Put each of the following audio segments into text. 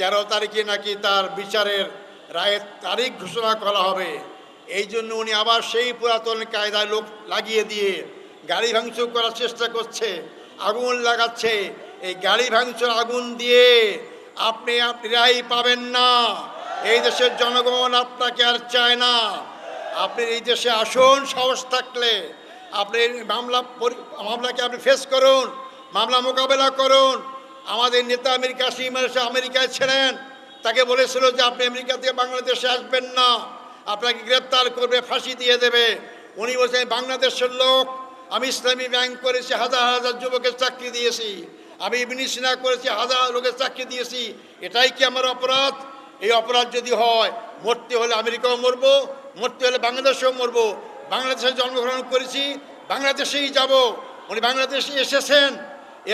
13 তারিখে নাকি তার বিচারের রায়ের তারিখ ঘোষণা করা হবে। এই জন্য উনি আবার সেই পুরাতন কায়দায় লোক লাগিয়ে দিয়ে গাড়ি ভাঙচুর করার চেষ্টা করছে, আগুন লাগাচ্ছে। এই গাড়ি ভাঙচুর আগুন দিয়ে আপনি রেহাই পাবেন না। এই দেশের জনগণ আপনাকে আর চায় না। আপনি এই দেশে আসুন, সাহস থাকলে আপনি মামলাকে আপনি ফেস করুন, মামলা মোকাবেলা করুন। আমাদের নেতা আমির কাসিম আমেরিকায় ছিলেন, তাকে বলেছিল যে আপনি আমেরিকা থেকে বাংলাদেশে আসবেন না, আপনাকে গ্রেপ্তার করবে, ফাঁসি দিয়ে দেবে। উনি বলছেন বাংলাদেশের লোক, আমি ইসলামী ব্যাংক করেছি, হাজার হাজার যুবকের চাকরি দিয়েছি, আমি ইবনে সিনা করেছি, হাজার লোকের চাকরি দিয়েছি, এটাই কি আমার অপরাধ? এই অপরাধ যদি হয়, মরতে হলে আমেরিকাও মরবো, মরতে হলে বাংলাদেশেও মরবো। বাংলাদেশে জন্মগ্রহণ করেছি, বাংলাদেশেই যাব। উনি বাংলাদেশে এসেছেন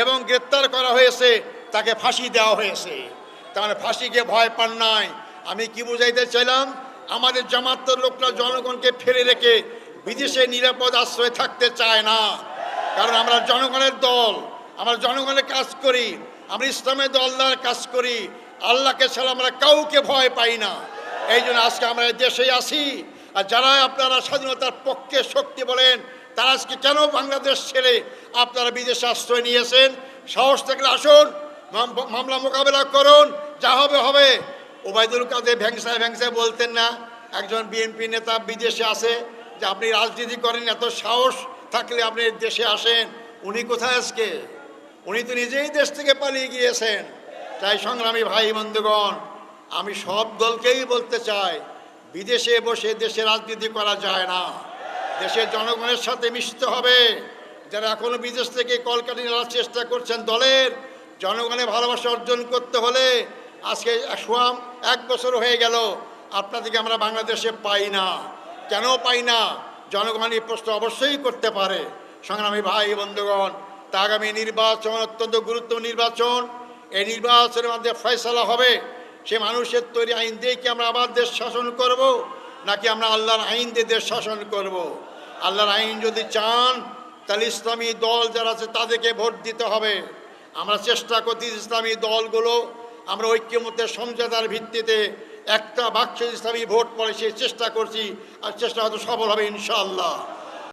এবং গ্রেপ্তার করা হয়েছে, তাকে ফাঁসি দেওয়া হয়েছে। তার ফাঁসিকে ভয় পান নাই। আমি কি বুঝাইতে চাইলাম, আমাদের জামাতের লোকরা জনগণকে ফেলে রেখে বিদেশে নিরাপদ আশ্রয় থাকতে চায় না। কারণ আমরা জনগণের দল, আমরা জনগণের কাজ করি, আমরা ইসলামের দলদার কাজ করি। আল্লাহকে ছাড়া আমরা কাউকে ভয় পাই না। এই জন্য আজকে আমরা দেশে আসি। আর যারা আপনারা স্বাধীনতার পক্ষে শক্তি বলেন, তারা আজকে কেন বাংলাদেশ ছেড়ে আপনারা বিদেশে আশ্রয় নিয়েছেন? সাহস থাকলে আসুন, মামলা মোকাবেলা করুন, যা হবে হবে। ওবায়দুল কাদের ভ্যাংসায় বলতেন না, একজন বিএনপি নেতা বিদেশে আসে, যে আপনি রাজনীতি করেন, এত সাহস থাকলে আপনি দেশে আসেন। উনি কোথায় আজকে? উনি তো নিজেই দেশ থেকে পালিয়ে গিয়েছেন। তাই সংগ্রামী ভাই বন্ধুগণ, আমি সব দলকেই বলতে চাই, বিদেশে বসে দেশে রাজনীতি করা যায় না। দেশের জনগণের সাথে মিশতে হবে। যারা এখনো বিদেশ থেকে কলকাঠি নেওয়ার চেষ্টা করছেন, দলের জনগণের ভালোবাসা অর্জন করতে হলে আজকে 1 বছর হয়ে গেল আপনাদেরকে আমরা বাংলাদেশে পাই না। কেন পাই না? জনগণ এই প্রশ্ন অবশ্যই করতে পারে। সংগ্রামী ভাই বন্ধুগণ, তা আগামী নির্বাচন অত্যন্ত গুরুত্বপূর্ণ নির্বাচন। এই নির্বাচনের মধ্যে ফয়সালা হবে, সে মানুষের তৈরি আইন দিয়ে কি আমরা আবার দেশ শাসন করব, নাকি আমরা আল্লাহর আইন দিয়ে দেশ শাসন করব? আল্লাহর আইন যদি চান, তাহলে ইসলামী দল যারা আছে তাদেরকে ভোট দিতে হবে। আমরা চেষ্টা করছি ইসলামী দলগুলো আমরা ঐক্যমত্যের সমঝোতার ভিত্তিতে একটা বাক্স ইসলামী ভোট পড়ে সেই চেষ্টা করছি, আর চেষ্টা হয়তো সফল হবে ইনশাআল্লাহ।